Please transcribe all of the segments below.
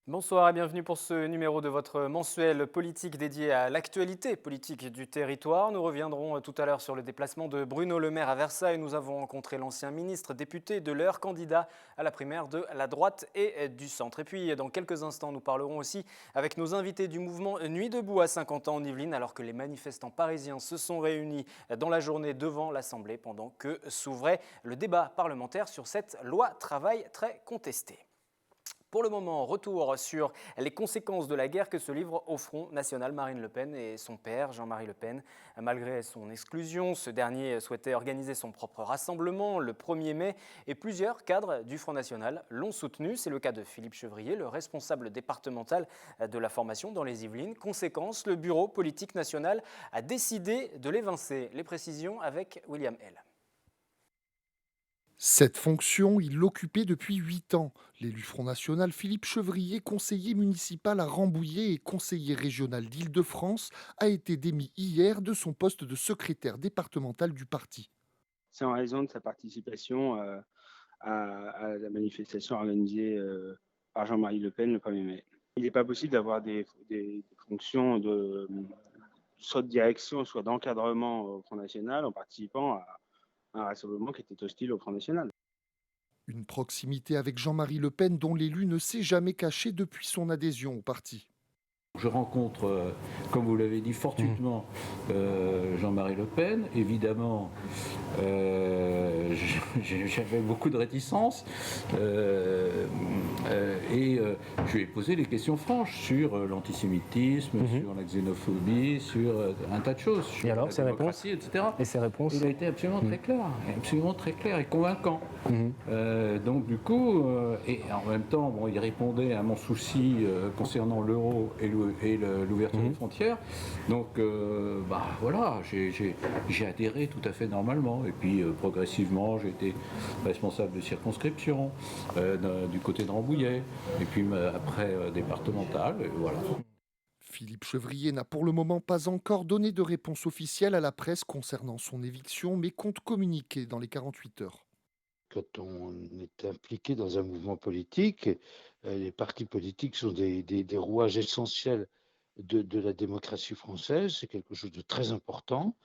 Bonsoir et bienvenue pour ce numéro de votre mensuel politique dédié à l'actualité politique du territoire. Nous reviendrons tout à l'heure sur le déplacement de Bruno Le Maire à Versailles. Nous avons rencontré l'ancien ministre député de l'Eure, candidat à la primaire de la droite et du centre. Et puis dans quelques instants, nous parlerons aussi avec nos invités du mouvement Nuit debout à Saint-Quentin en Yvelines, alors que les manifestants parisiens se sont réunis dans la journée devant l'Assemblée pendant que s'ouvrait le débat parlementaire sur cette loi travail très contestée. Pour le moment, retour sur les conséquences de la guerre que se livrent au Front National Marine Le Pen et son père Jean-Marie Le Pen. Malgré son exclusion, ce dernier souhaitait organiser son propre rassemblement le 1er mai et plusieurs cadres du Front National l'ont soutenu. C'est le cas de Philippe Chevrier, le responsable départemental de la formation dans les Yvelines. Conséquence, le bureau politique national a décidé de l'évincer. Les précisions avec William L. Cette fonction, il l'occupait depuis 8 ans. L'élu Front National Philippe Chevrier, conseiller municipal à Rambouillet et conseiller régional d'Île-de-France, a été démis hier de son poste de secrétaire départemental du parti. C'est en raison de sa participation à la manifestation organisée par Jean-Marie Le Pen le 1er mai. Il n'est pas possible d'avoir des fonctions soit de direction, soit d'encadrement au Front National en participant à un rassemblement qui était hostile au Front National. Une proximité avec Jean-Marie Le Pen dont l'élu ne s'est jamais caché depuis son adhésion au parti. Je rencontre, comme vous l'avez dit, fortuitement Jean-Marie Le Pen. Évidemment, j'avais beaucoup de réticence et je lui ai posé des questions franches sur l'antisémitisme, sur la xénophobie, sur un tas de choses, sur Et alors, la ses réponses démocratie, etc. Et ses réponses Il a été absolument très clair et convaincant. Donc du coup, et en même temps, bon, il répondait à mon souci concernant l'euro et l'ouverture des frontières. Donc voilà, j'ai adhéré tout à fait normalement. Et puis progressivement, j'ai été responsable de circonscription du côté de Rambouillet. Et puis après départemental, et voilà. Philippe Chevrier n'a pour le moment pas encore donné de réponse officielle à la presse concernant son éviction, mais compte communiquer dans les 48 heures. Quand on est impliqué dans un mouvement politique, les partis politiques sont des rouages essentiels de la démocratie française. C'est quelque chose de très important.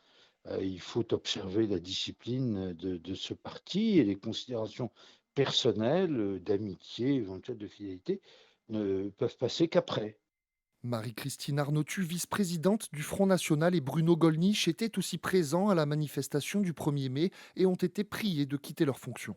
Il faut observer la discipline de ce parti et les considérations personnelles, d'amitié, éventuelles de fidélité, ne peuvent passer qu'après. Marie-Christine Arnautu, vice-présidente du Front National, et Bruno Gollnisch étaient aussi présents à la manifestation du 1er mai et ont été priés de quitter leurs fonctions.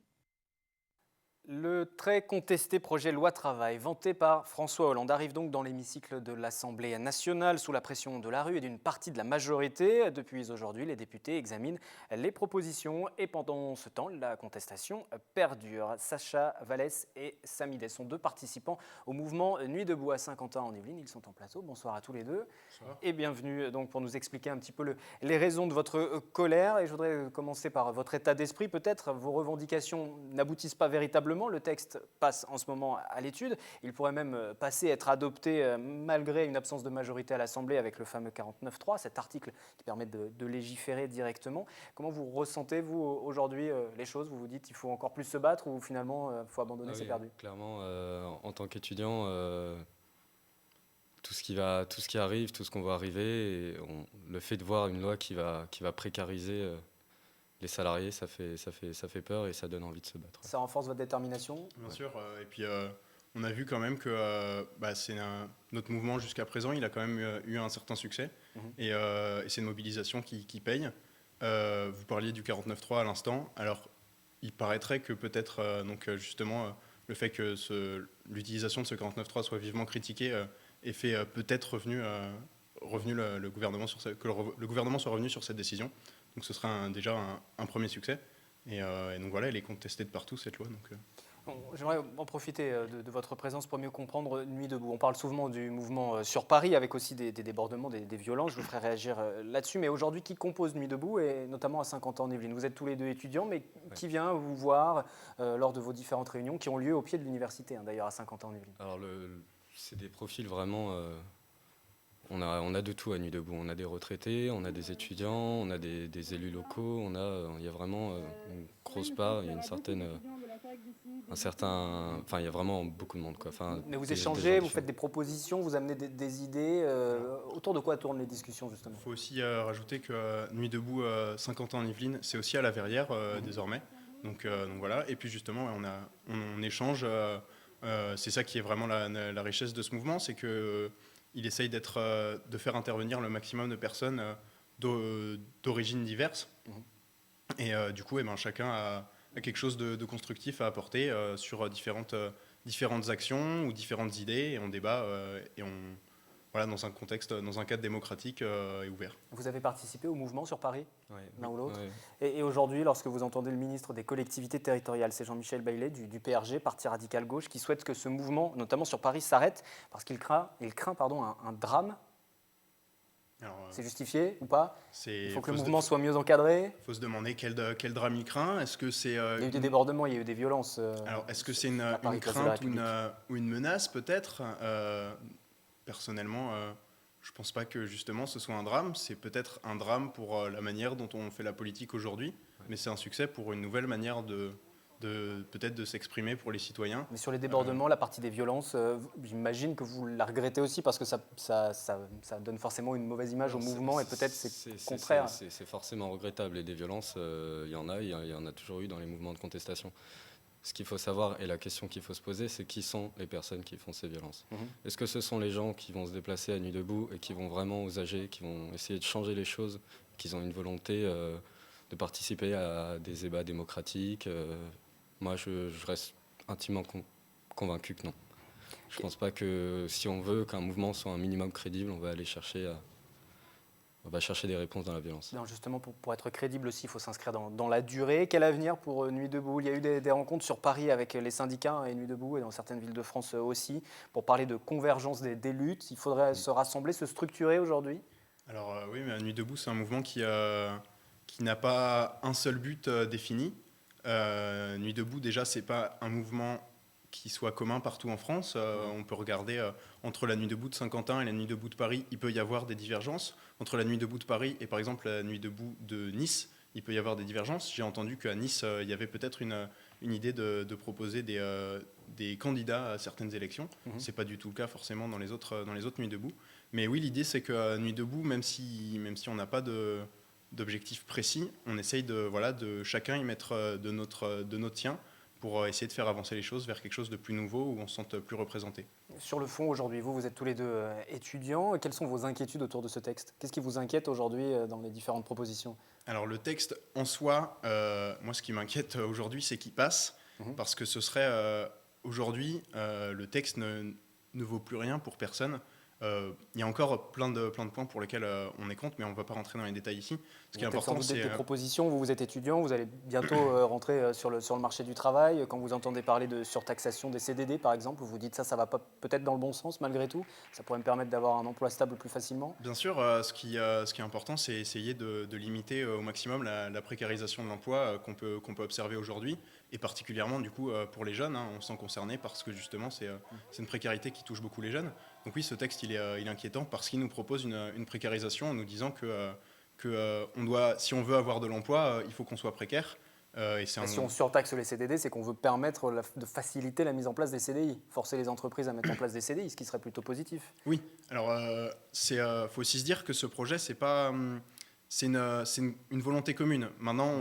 Le très contesté projet loi travail, vanté par François Hollande, arrive donc dans l'hémicycle de l'Assemblée nationale sous la pression de la rue et d'une partie de la majorité. Depuis aujourd'hui, les députés examinent les propositions et pendant ce temps, la contestation perdure. Sacha Vallès et Samidès sont deux participants au mouvement Nuit debout à Saint-Quentin en Yvelines. Ils sont en plateau. Bonsoir à tous les deux. Bonsoir. Et bienvenue donc pour nous expliquer un petit peu les raisons de votre colère. Et je voudrais commencer par votre état d'esprit. Peut-être vos revendications n'aboutissent pas véritablement. Le texte passe en ce moment à l'étude. Il pourrait même passer, être adopté malgré une absence de majorité à l'Assemblée avec le fameux 49.3, cet article qui permet de légiférer directement. Comment vous ressentez, vous, aujourd'hui, les choses? Vous vous dites qu'il faut encore plus se battre ou finalement il faut abandonner, c'est perdu? Clairement, en tant qu'étudiant, tout ce qui arrive, tout ce qu'on voit arriver, et le fait de voir une loi qui va précariser les salariés, ça fait peur et ça donne envie de se battre. Ça renforce votre détermination? Bien sûr, et puis on a vu quand même que notre mouvement jusqu'à présent, il a quand même eu un certain succès, et c'est une mobilisation qui paye. Vous parliez du 49.3 à l'instant, alors il paraîtrait que peut-être justement le fait que l'utilisation de ce 49.3 soit vivement critiquée ait fait peut-être revenu le gouvernement que le gouvernement soit revenu sur cette décision. Donc ce sera déjà un premier succès. Et donc voilà, elle est contestée de partout, cette loi. J'aimerais en profiter de votre présence pour mieux comprendre Nuit debout. On parle souvent du mouvement sur Paris, avec aussi des débordements, des violences. Je vous ferai réagir là-dessus. Mais aujourd'hui, qui compose Nuit debout, et notamment à Saint-Quentin-en-Yvelines? Vous êtes tous les deux étudiants, mais qui vient vous voir lors de vos différentes réunions qui ont lieu au pied de l'université, d'ailleurs, à Saint-Quentin-en-Yvelines? Alors, c'est des profils vraiment... On a de tout à Nuit debout. On a des retraités, on a des étudiants, on a des élus locaux, il y a vraiment une grosse part, il y a une certaine un certain... Enfin, il y a vraiment beaucoup de monde, quoi. Enfin, Mais vous des échangez, gens vous qui faites des propositions, vous amenez des idées. Autour de quoi tournent les discussions, justement? Il faut aussi rajouter que Nuit debout 50 ans en Yvelines, c'est aussi à la Verrière désormais. Donc voilà. Et puis justement, on échange. C'est ça qui est vraiment la richesse de ce mouvement, c'est que il essaye de faire intervenir le maximum de personnes d'origines diverses. Et du coup, chacun a quelque chose de constructif à apporter sur différentes actions ou différentes idées. Et on débat voilà, dans un contexte, dans un cadre démocratique et ouvert. Vous avez participé au mouvement sur Paris, Ouais, l'un ou l'autre. ouais. Et aujourd'hui, lorsque vous entendez le ministre des collectivités territoriales, c'est Jean-Michel Baillet du PRG, Parti radical gauche, qui souhaite que ce mouvement, notamment sur Paris, s'arrête parce qu'il craint un drame. Alors, C'est justifié ou pas? c'est- Il faut que le se- mouvement soit mieux encadré. faut se demander quel drame il craint. Est-ce que c'est Il y a eu des débordements, il y a eu des violences. alors est-ce que c'est à Paris, une place de la crainte ou République. une menace peut-être Personnellement, je pense pas que justement ce soit un drame. C'est peut-être un drame pour la manière dont on fait la politique aujourd'hui, mais c'est un succès pour une nouvelle manière peut-être de s'exprimer pour les citoyens. Mais sur les débordements, la partie des violences, j'imagine que vous la regrettez aussi parce que ça donne forcément une mauvaise image au mouvement et peut-être c'est contraire. C'est forcément regrettable et des violences, il y en a toujours eu dans les mouvements de contestation. Ce qu'il faut savoir et la question qu'il faut se poser, c'est qui sont les personnes qui font ces violences. Est-ce que ce sont les gens qui vont se déplacer à Nuit debout et qui vont vraiment osager, qui vont essayer de changer les choses, qui ont une volonté de participer à des débats démocratiques Moi, je reste intimement convaincu que non. Je ne pense pas que si on veut qu'un mouvement soit un minimum crédible, on va aller chercher des réponses dans la violence. Non, justement, pour être crédible aussi, il faut s'inscrire dans la durée. Quel avenir pour Nuit debout? Il y a eu des rencontres sur Paris avec les syndicats et Nuit debout et dans certaines villes de France aussi pour parler de convergence des luttes. Il faudrait se rassembler, se structurer aujourd'hui. Alors oui, mais Nuit debout, c'est un mouvement qui n'a pas un seul but défini. Nuit debout, déjà, c'est pas un mouvement qui soit commun partout en France. On peut regarder entre la Nuit debout de Saint-Quentin et la Nuit debout de Paris, il peut y avoir des divergences. Entre la Nuit debout de Paris et par exemple la Nuit debout de Nice, il peut y avoir des divergences. J'ai entendu qu'à Nice, il y avait peut-être une idée de proposer des candidats à certaines élections. C'est pas du tout le cas forcément dans les autres Nuits debout. Mais oui, l'idée c'est que Nuit debout, même si on n'a pas d'objectif précis, on essaye de chacun y mettre de notre tien pour essayer de faire avancer les choses vers quelque chose de plus nouveau où on se sente plus représenté. Sur le fond, aujourd'hui, vous êtes tous les deux étudiants. Quelles sont vos inquiétudes autour de ce texte? Qu'est-ce qui vous inquiète aujourd'hui dans les différentes propositions? Alors le texte en soi, moi ce qui m'inquiète aujourd'hui c'est qu'il passe, parce que ce serait aujourd'hui le texte ne vaut plus rien pour personne. Il y a encore plein de points pour lesquels on est contre, mais on ne va pas rentrer dans les détails ici. Ce qui est important, c'est des propositions. Vous êtes étudiant, vous allez bientôt rentrer sur le marché du travail. Quand vous entendez parler de surtaxation des CDD, par exemple, vous vous dites ça va pas peut-être dans le bon sens malgré tout. Ça pourrait me permettre d'avoir un emploi stable plus facilement. Bien sûr, ce qui est important, c'est essayer de limiter au maximum la précarisation de l'emploi qu'on peut observer aujourd'hui, et particulièrement du coup pour les jeunes. On se sent concerné parce que justement c'est une précarité qui touche beaucoup les jeunes. Donc oui, ce texte il est inquiétant parce qu'il nous propose une précarisation en nous disant que si on veut avoir de l'emploi, il faut qu'on soit précaire. Si on surtaxe les CDD, c'est qu'on veut permettre de faciliter la mise en place des CDI, forcer les entreprises à mettre en place des CDI, ce qui serait plutôt positif. Oui, alors faut aussi se dire que ce projet, c'est une volonté commune. Maintenant,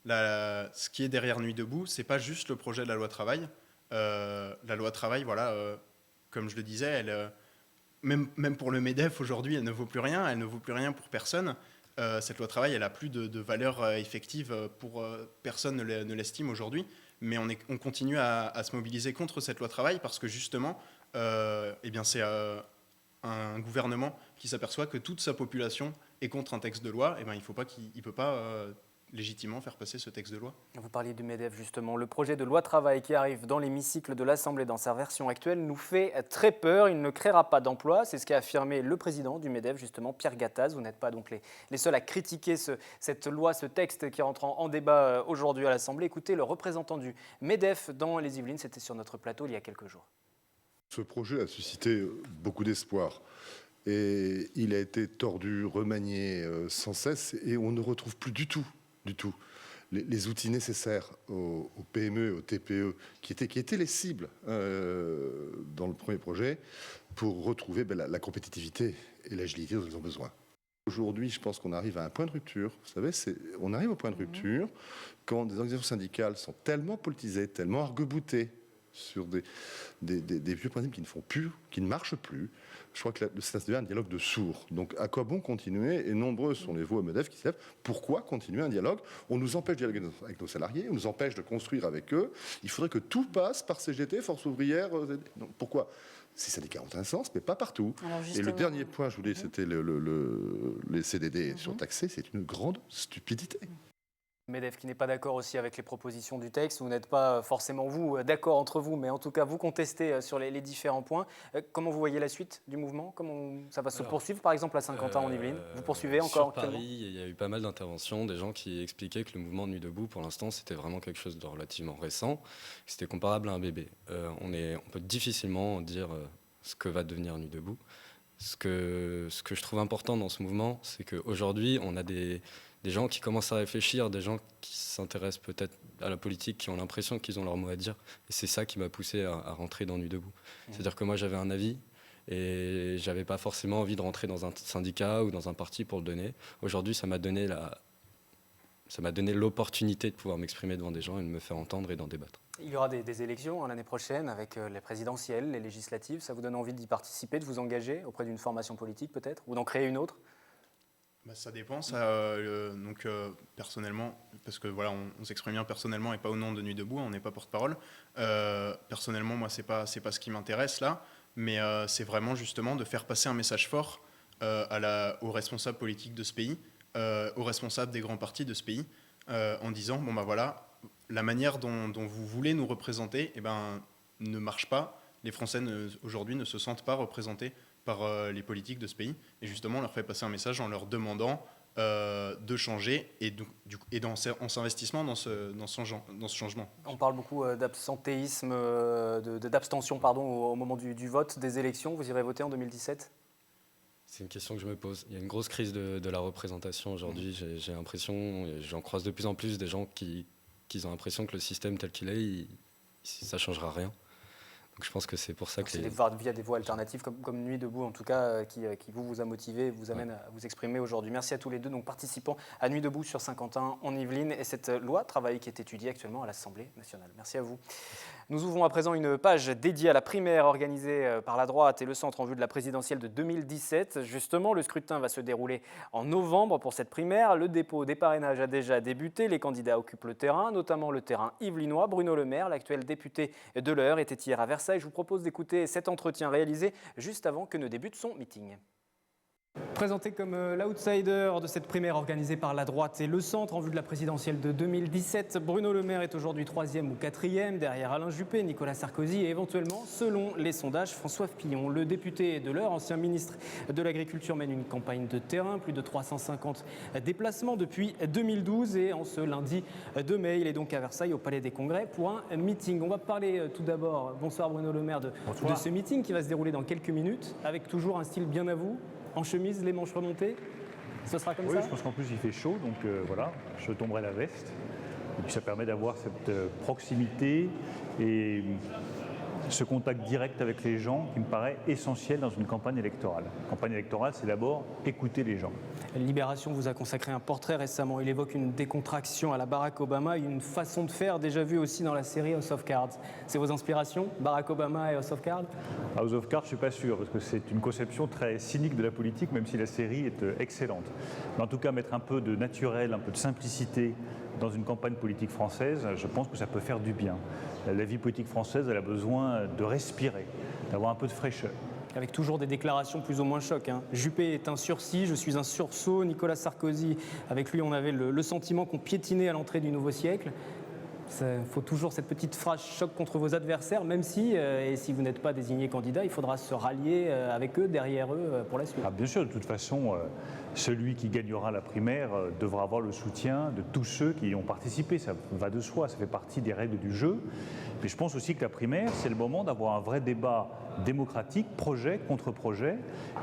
ce qui est derrière Nuit debout, c'est pas juste le projet de la loi travail. La loi travail, voilà, comme je le disais, même pour le MEDEF aujourd'hui, elle ne vaut plus rien. Elle ne vaut plus rien pour personne. Cette loi travail, elle a plus de valeur effective pour personne ne l'estime aujourd'hui. Mais on continue à se mobiliser contre cette loi travail parce que justement, c'est un gouvernement qui s'aperçoit que toute sa population est contre un texte de loi. Il peut pas légitimement faire passer ce texte de loi. Vous parliez du MEDEF justement. Le projet de loi travail qui arrive dans l'hémicycle de l'Assemblée dans sa version actuelle nous fait très peur. Il ne créera pas d'emploi. C'est ce qu'a affirmé le président du MEDEF justement, Pierre Gattaz. Vous n'êtes pas donc les seuls à critiquer cette loi, ce texte qui rentre en débat aujourd'hui à l'Assemblée. Écoutez le représentant du MEDEF dans les Yvelines. C'était sur notre plateau il y a quelques jours. Ce projet a suscité beaucoup d'espoir. Et il a été tordu, remanié sans cesse, et on ne retrouve plus du tout les outils nécessaires aux PME, aux TPE, qui étaient les cibles dans le premier projet, pour retrouver la compétitivité et l'agilité dont ils ont besoin. Aujourd'hui, je pense qu'on arrive à un point de rupture. Vous savez, on arrive au point de rupture quand des organisations syndicales sont tellement politisées, tellement arc-boutées sur des vieux principes qui ne font plus, qui ne marchent plus. Je crois que ça devient un dialogue de sourds. Donc, à quoi bon continuer? Et nombreux sont les voix MEDEF qui se lèvent. Pourquoi continuer un dialogue? On nous empêche de dialoguer avec nos salariés, on nous empêche de construire avec eux. Il faudrait que tout passe par CGT, Force ouvrière. Donc, pourquoi? Ces syndicats ont un sens, mais pas partout. Et le dernier point, je voulais, c'était les CDD surtaxés. C'est une grande stupidité. MEDEF qui n'est pas d'accord aussi avec les propositions du texte. Vous n'êtes pas forcément, vous, d'accord entre vous, mais en tout cas, vous contestez sur les différents points. Comment vous voyez la suite du mouvement? Comment ça va se poursuivre, par exemple, à Saint-Quentin, en Yvelines? Vous poursuivez encore sur Paris, il y a eu pas mal d'interventions, des gens qui expliquaient que le mouvement Nuit debout, pour l'instant, c'était vraiment quelque chose de relativement récent. C'était comparable à un bébé. On peut difficilement dire ce que va devenir Nuit debout. Ce que je trouve important dans ce mouvement, c'est qu'aujourd'hui, on a des gens qui commencent à réfléchir, des gens qui s'intéressent peut-être à la politique, qui ont l'impression qu'ils ont leur mot à dire. Et c'est ça qui m'a poussé à rentrer dans Nuit debout. C'est-à-dire que moi, j'avais un avis et j'avais pas forcément envie de rentrer dans un syndicat ou dans un parti pour le donner. Aujourd'hui, ça m'a donné l'opportunité de pouvoir m'exprimer devant des gens et de me faire entendre et d'en débattre. Il y aura des élections l'année prochaine avec les présidentielles, les législatives. Ça vous donne envie d'y participer, de vous engager auprès d'une formation politique peut-être, ou d'en créer une autre? Ça dépend. Personnellement, parce que voilà, on s'exprime bien personnellement et pas au nom de Nuit debout, on n'est pas porte-parole. Personnellement, moi, c'est pas ce qui m'intéresse là, mais c'est vraiment justement de faire passer un message fort aux responsables politiques de ce pays, aux responsables des grands partis de ce pays, en disant voilà, la manière dont vous voulez nous représenter, ne marche pas. Les Français aujourd'hui ne se sentent pas représentés par les politiques de ce pays. Et justement, on leur fait passer un message en leur demandant de changer en s'investissant dans ce changement. On parle beaucoup d'absentéisme, d'abstention au moment du vote des élections. Vous irez voter en 2017 ? C'est une question que je me pose. Il y a une grosse crise de la représentation aujourd'hui. J'ai l'impression, j'en croise de plus en plus des gens qui ont l'impression que le système tel qu'il est, ça ne changera rien. Donc je pense que c'est pour ça que... C'est via des voies alternatives comme Nuit debout, en tout cas, qui vous a motivé, vous amène à vous exprimer aujourd'hui. Merci à tous les deux, donc participants à Nuit debout sur Saint-Quentin, en Yvelines, et cette loi travail qui est étudiée actuellement à l'Assemblée nationale. Merci à vous. Nous ouvrons à présent une page dédiée à la primaire organisée par la droite et le centre en vue de la présidentielle de 2017. Justement, le scrutin va se dérouler en novembre pour cette primaire. Le dépôt des parrainages a déjà débuté. Les candidats occupent le terrain, notamment le terrain yvelinois. Bruno Le Maire, l'actuel député de l'Eure, était hier à Versailles. Je vous propose d'écouter cet entretien réalisé juste avant que ne débute son meeting. Présenté comme l'outsider de cette primaire organisée par la droite et le centre en vue de la présidentielle de 2017, Bruno Le Maire est aujourd'hui 3e ou 4e, derrière Alain Juppé, Nicolas Sarkozy et éventuellement, selon les sondages, François Fillon. Le député de l'Eure, ancien ministre de l'Agriculture, mène une campagne de terrain, plus de 350 déplacements depuis 2012 et en ce lundi 2 mai, il est donc à Versailles au Palais des Congrès pour un meeting. On va parler tout d'abord, bonsoir Bruno Le Maire, de ce meeting qui va se dérouler dans quelques minutes, avec toujours un style bien à vous. En chemise, les manches remontées, ce sera comme ça? Oui, je pense qu'en plus il fait chaud, donc voilà, je tomberai la veste. Et puis ça permet d'avoir cette proximité et ce contact direct avec les gens qui me paraît essentiel dans une campagne électorale. La campagne électorale, c'est d'abord écouter les gens. Libération vous a consacré un portrait récemment. Il évoque une décontraction à la Barack Obama, une façon de faire déjà vue aussi dans la série House of Cards. C'est vos inspirations, Barack Obama et House of Cards? House of Cards, je ne suis pas sûr, parce que c'est une conception très cynique de la politique, même si la série est excellente. Mais en tout cas, mettre un peu de naturel, un peu de simplicité dans une campagne politique française, je pense que ça peut faire du bien. La vie politique française, elle a besoin de respirer, d'avoir un peu de fraîcheur. Avec toujours des déclarations plus ou moins choc. Juppé est un sursis, je suis un sursaut. Nicolas Sarkozy, avec lui, on avait le sentiment qu'on piétinait à l'entrée du nouveau siècle. Il faut toujours cette petite phrase choc contre vos adversaires, même si, et si vous n'êtes pas désigné candidat, il faudra se rallier avec eux, derrière eux, pour la suite. Ah, bien sûr, de toute façon, celui qui gagnera la primaire devra avoir le soutien de tous ceux qui y ont participé. Ça va de soi, ça fait partie des règles du jeu. Mais je pense aussi que la primaire, c'est le moment d'avoir un vrai débat démocratique, projet contre projet,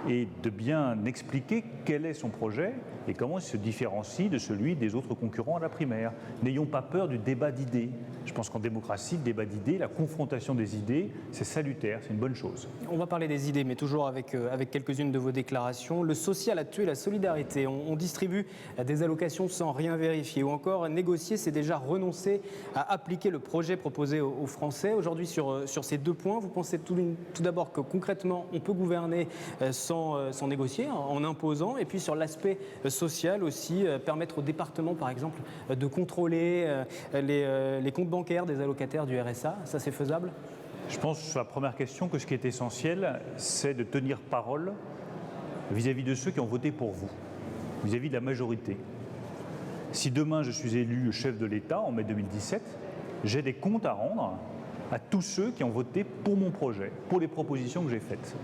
et de bien expliquer quel est son projet et comment il se différencie de celui des autres concurrents à la primaire. N'ayons pas peur du débat d'idées. Je pense qu'en démocratie, le débat d'idées, la confrontation des idées, c'est salutaire, c'est une bonne chose. On va parler des idées, mais toujours avec quelques-unes de vos déclarations. Le social a tué la solidarité. On distribue des allocations sans rien vérifier. Ou encore, négocier, c'est déjà renoncer à appliquer le projet proposé aux Français. Aujourd'hui, sur ces 2 points, vous pensez tout d'abord que concrètement, on peut gouverner sans négocier, en imposant. Et puis sur l'aspect social aussi, permettre aux départements, par exemple, de contrôler les comptes bancaires des allocataires du RSA. Ça, c'est faisable ? Je pense sur la première question que ce qui est essentiel, c'est de tenir parole vis-à-vis de ceux qui ont voté pour vous, vis-à-vis de la majorité. Si demain je suis élu chef de l'État en mai 2017, j'ai des comptes à rendre à tous ceux qui ont voté pour mon projet, pour les propositions que j'ai faites.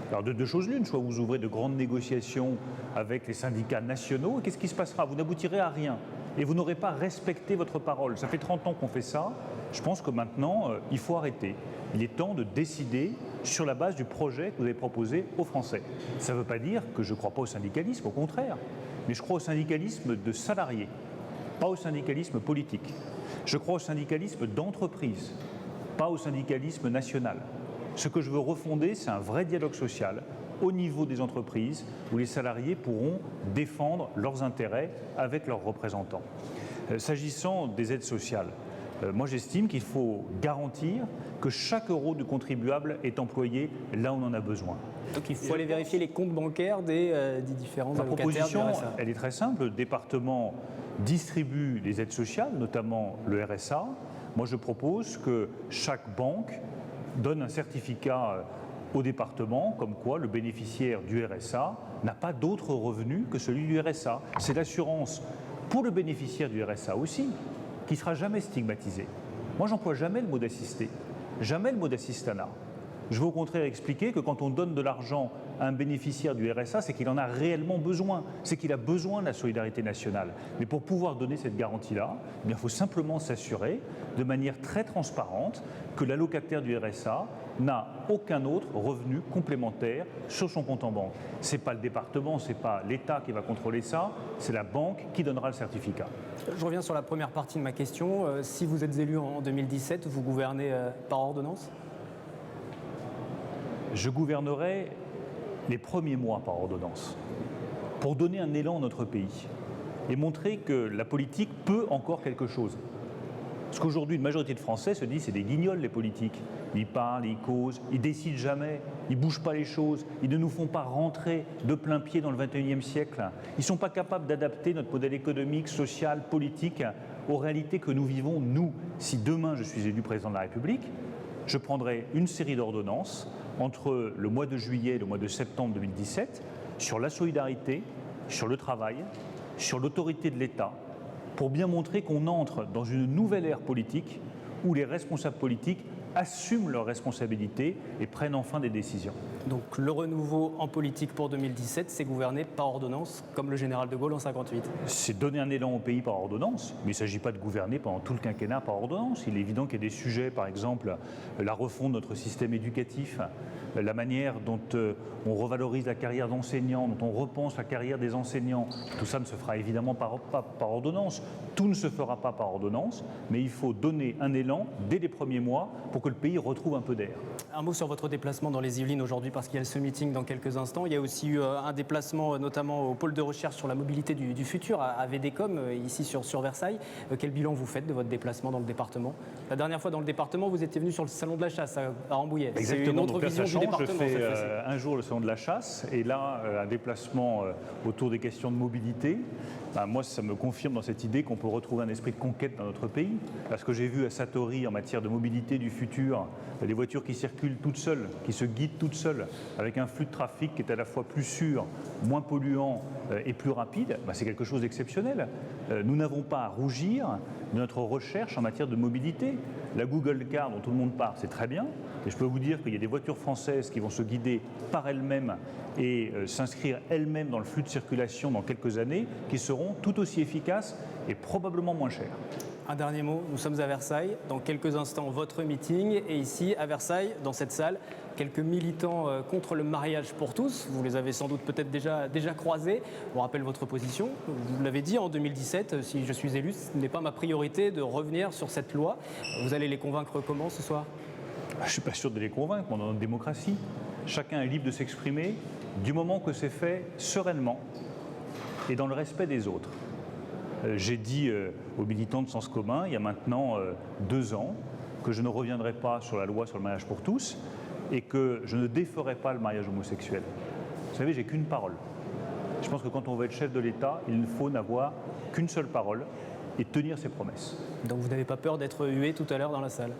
Alors de 2 choses l'une, soit vous ouvrez de grandes négociations avec les syndicats nationaux, et qu'est-ce qui se passera ? Vous n'aboutirez à rien. Et vous n'aurez pas respecté votre parole. Ça fait 30 ans qu'on fait ça. Je pense que maintenant, il faut arrêter. Il est temps de décider sur la base du projet que vous avez proposé aux Français. Ça ne veut pas dire que je ne crois pas au syndicalisme, au contraire. Mais je crois au syndicalisme de salariés, pas au syndicalisme politique. Je crois au syndicalisme d'entreprise, pas au syndicalisme national. Ce que je veux refonder, c'est un vrai dialogue social au niveau des entreprises où les salariés pourront défendre leurs intérêts avec leurs représentants. S'agissant des aides sociales, moi j'estime qu'il faut garantir que chaque euro du contribuable est employé là où on en a besoin. Donc il faut aller vérifier les comptes bancaires des différents allocataires du RSA. Ma proposition, elle est très simple. Le département distribue les aides sociales, notamment le RSA. Moi je propose que chaque banque donne un certificat au département, comme quoi le bénéficiaire du RSA n'a pas d'autre revenu que celui du RSA. C'est l'assurance pour le bénéficiaire du RSA aussi, qui ne sera jamais stigmatisé. Moi, j'emploie jamais le mot d'assisté, jamais le mot d'assistanat. Je veux au contraire expliquer que quand on donne de l'argent à un bénéficiaire du RSA, c'est qu'il en a réellement besoin, c'est qu'il a besoin de la solidarité nationale. Mais pour pouvoir donner cette garantie-là, il faut simplement s'assurer de manière très transparente que l'allocataire du RSA n'a aucun autre revenu complémentaire sur son compte en banque. Ce n'est pas le département, ce n'est pas l'État qui va contrôler ça, c'est la banque qui donnera le certificat. Je reviens sur la première partie de ma question. Si vous êtes élu en 2017, vous gouvernez par ordonnance ? Je gouvernerai les premiers mois par ordonnance pour donner un élan à notre pays et montrer que la politique peut encore quelque chose. Parce qu'aujourd'hui, une majorité de Français se dit c'est des guignols les politiques. Ils parlent, ils causent, ils décident jamais, ils ne bougent pas les choses, ils ne nous font pas rentrer de plein pied dans le XXIe siècle. Ils ne sont pas capables d'adapter notre modèle économique, social, politique aux réalités que nous vivons, nous. Si demain je suis élu président de la République, je prendrai une série d'ordonnances entre le mois de juillet et le mois de septembre 2017 sur la solidarité, sur le travail, sur l'autorité de l'État, pour bien montrer qu'on entre dans une nouvelle ère politique où les responsables politiques assument leurs responsabilités et prennent enfin des décisions. Donc le renouveau en politique pour 2017, c'est gouverner par ordonnance, comme le général de Gaulle en 58. C'est donner un élan au pays par ordonnance, mais il ne s'agit pas de gouverner pendant tout le quinquennat par ordonnance. Il est évident qu'il y a des sujets, par exemple la refonte de notre système éducatif, la manière dont on revalorise la carrière d'enseignant, dont on repense la carrière des enseignants. Tout ça ne se fera évidemment pas par ordonnance. Tout ne se fera pas par ordonnance, mais il faut donner un élan dès les premiers mois pour que le pays retrouve un peu d'air. Un mot sur votre déplacement dans les Yvelines aujourd'hui, parce qu'il y a ce meeting dans quelques instants. Il y a aussi eu un déplacement, notamment au pôle de recherche sur la mobilité du futur, à VDCOM, ici sur Versailles. Quel bilan vous faites de votre déplacement dans le département ? La dernière fois dans le département, vous étiez venu sur le salon de la chasse à Rambouillet. Exactement, c'est une autre donc là, vision ça change. du département. Je fais un jour le salon de la chasse et là, un déplacement autour des questions de mobilité. Moi, ça me confirme dans cette idée qu'on peut retrouver un esprit de conquête dans notre pays. Parce que j'ai vu à Satori, en matière de mobilité du futur, des voitures qui circulent toutes seules, qui se guident toutes seules, avec un flux de trafic qui est à la fois plus sûr, moins polluant et plus rapide. C'est quelque chose d'exceptionnel. Nous n'avons pas à rougir de notre recherche en matière de mobilité. La Google Car dont tout le monde parle, c'est très bien. Et je peux vous dire qu'il y a des voitures françaises qui vont se guider par elles-mêmes et s'inscrire elles-mêmes dans le flux de circulation dans quelques années, qui seront tout aussi efficaces et probablement moins chères. Un dernier mot, nous sommes à Versailles, dans quelques instants votre meeting, et ici à Versailles, dans cette salle, quelques militants contre le mariage pour tous. Vous les avez sans doute peut-être déjà croisés. On rappelle votre position. Vous l'avez dit en 2017, si je suis élu, ce n'est pas ma priorité de revenir sur cette loi. Vous allez les convaincre comment ce soir ? Je ne suis pas sûr de les convaincre, on est dans une démocratie. Chacun est libre de s'exprimer du moment que c'est fait sereinement et dans le respect des autres. J'ai dit aux militants de Sens commun, il y a maintenant 2 ans, que je ne reviendrai pas sur la loi sur le mariage pour tous et que je ne déferai pas le mariage homosexuel. Vous savez, j'ai qu'une parole. Je pense que quand on veut être chef de l'État, il ne faut n'avoir qu'une seule parole et tenir ses promesses. Donc vous n'avez pas peur d'être hué tout à l'heure dans la salle ?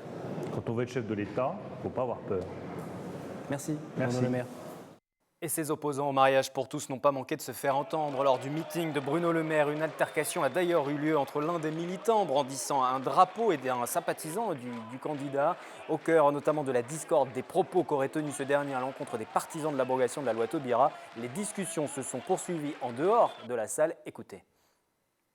Quand on veut être chef de l'État, il ne faut pas avoir peur. Merci, Merci. Bruno Le Maire. Et ses opposants au mariage pour tous n'ont pas manqué de se faire entendre. Lors du meeting de Bruno Le Maire, une altercation a d'ailleurs eu lieu entre l'un des militants brandissant un drapeau et un sympathisant du candidat, au cœur notamment de la discorde des propos qu'aurait tenus ce dernier à l'encontre des partisans de l'abrogation de la loi Taubira. Les discussions se sont poursuivies en dehors de la salle. Écoutez.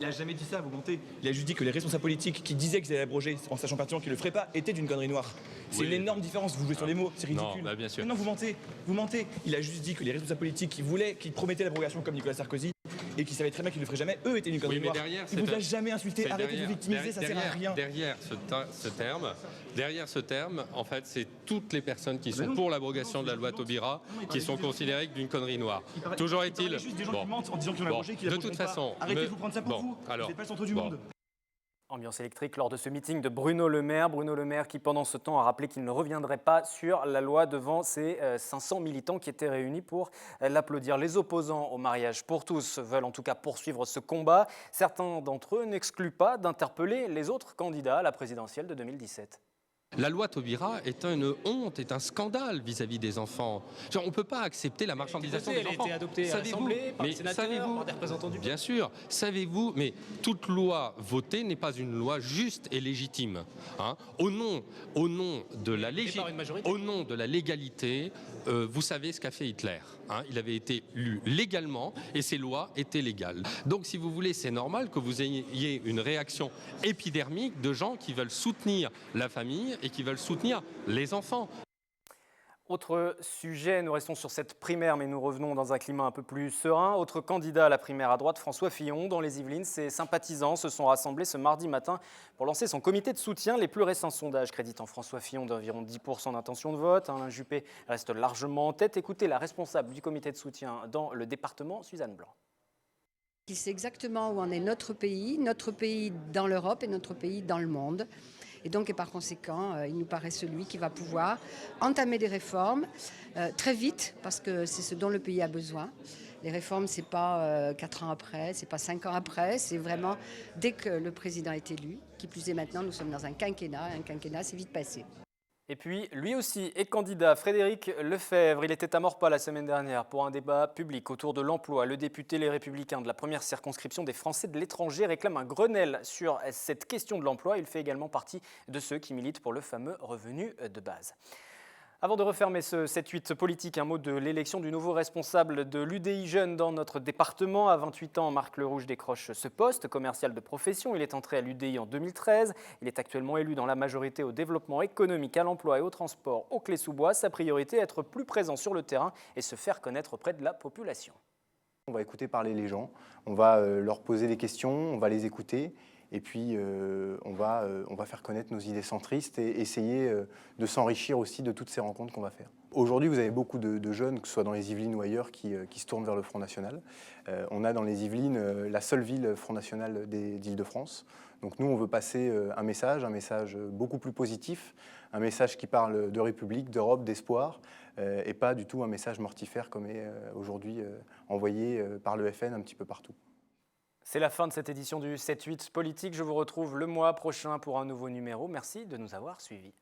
Il n'a jamais dit ça, vous mentez. Il a juste dit que les responsables politiques qui disaient qu'ils allaient abroger en sachant pertinemment qu'ils ne le feraient pas étaient d'une connerie noire. C'est une énorme différence, vous jouez sur les mots, c'est ridicule. Non, bien sûr. Mais non, vous mentez. Il a juste dit que les responsables politiques qui promettaient l'abrogation comme Nicolas Sarkozy et qui savaient très bien qu'ils ne le feraient jamais, eux étaient d'une connerie noire. Il vous a jamais insulté, arrêtez de vous victimiser, ça sert à rien. Derrière ce terme, en fait, c'est toutes les personnes qui sont pour l'abrogation de la loi Taubira qui sont considérées d'une connerie noire. Toujours est-il. Juste des gens qui mentent en disant qu'ils ont abrogé, qu'ils de toute façon, arrêtez de vous prendre ça pour vous. Alors, c'est pas le centre du monde. Ambiance électrique lors de ce meeting de Bruno Le Maire. Bruno Le Maire qui, pendant ce temps, a rappelé qu'il ne reviendrait pas sur la loi devant ces 500 militants qui étaient réunis pour l'applaudir. Les opposants au mariage pour tous veulent en tout cas poursuivre ce combat. Certains d'entre eux n'excluent pas d'interpeller les autres candidats à la présidentielle de 2017. La loi Taubira est une honte, est un scandale vis-à-vis des enfants. On ne peut pas accepter la marchandisation des enfants. Elle a été adoptée à l'Assemblée par les sénateurs, par des représentants du peuple. Bien sûr, savez-vous, mais toute loi votée n'est pas une loi juste et légitime. Hein. Au nom de la légalité, vous savez ce qu'a fait Hitler. Hein. Il avait été élu légalement et ses lois étaient légales. Donc si vous voulez, c'est normal que vous ayez une réaction épidermique de gens qui veulent soutenir la famille et qui veulent soutenir les enfants. Autre sujet, nous restons sur cette primaire, mais nous revenons dans un climat un peu plus serein. Autre candidat à la primaire à droite, François Fillon. Dans les Yvelines, ses sympathisants se sont rassemblés ce mardi matin pour lancer son comité de soutien. Les plus récents sondages créditent François Fillon d'environ 10% d'intention de vote. Alain Juppé reste largement en tête. Écoutez la responsable du comité de soutien dans le département, Suzanne Blanc. Il sait exactement où en est notre pays dans l'Europe et notre pays dans le monde. Et donc, et par conséquent, il nous paraît celui qui va pouvoir entamer des réformes très vite, parce que c'est ce dont le pays a besoin. Les réformes, ce n'est pas 4 ans après, ce n'est pas 5 ans après, c'est vraiment dès que le président est élu. Qui plus est maintenant, nous sommes dans un quinquennat, c'est vite passé. Et puis, lui aussi est candidat, Frédéric Lefebvre. Il était à Maurepas la semaine dernière pour un débat public autour de l'emploi. Le député Les Républicains de la première circonscription des Français de l'étranger réclame un Grenelle sur cette question de l'emploi. Il fait également partie de ceux qui militent pour le fameux revenu de base. Avant de refermer ce 7-8 politique, un mot de l'élection du nouveau responsable de l'UDI Jeunes dans notre département. À 28 ans, Marc Lerouge décroche ce poste, commercial de profession. Il est entré à l'UDI en 2013. Il est actuellement élu dans la majorité au développement économique, à l'emploi et au transport au Clé-sous-Bois. Sa priorité, être plus présent sur le terrain et se faire connaître auprès de la population. On va écouter parler les gens, on va leur poser des questions, on va les écouter. Et puis, on va faire connaître nos idées centristes et essayer de s'enrichir aussi de toutes ces rencontres qu'on va faire. Aujourd'hui, vous avez beaucoup de jeunes, que ce soit dans les Yvelines ou ailleurs, qui se tournent vers le Front National. On a dans les Yvelines la seule ville Front National d'Île-de-France. Donc nous, on veut passer un message beaucoup plus positif, un message qui parle de République, d'Europe, d'espoir, et pas du tout un message mortifère comme est aujourd'hui envoyé par le FN un petit peu partout. C'est la fin de cette édition du 7-8 politique. Je vous retrouve le mois prochain pour un nouveau numéro. Merci de nous avoir suivis.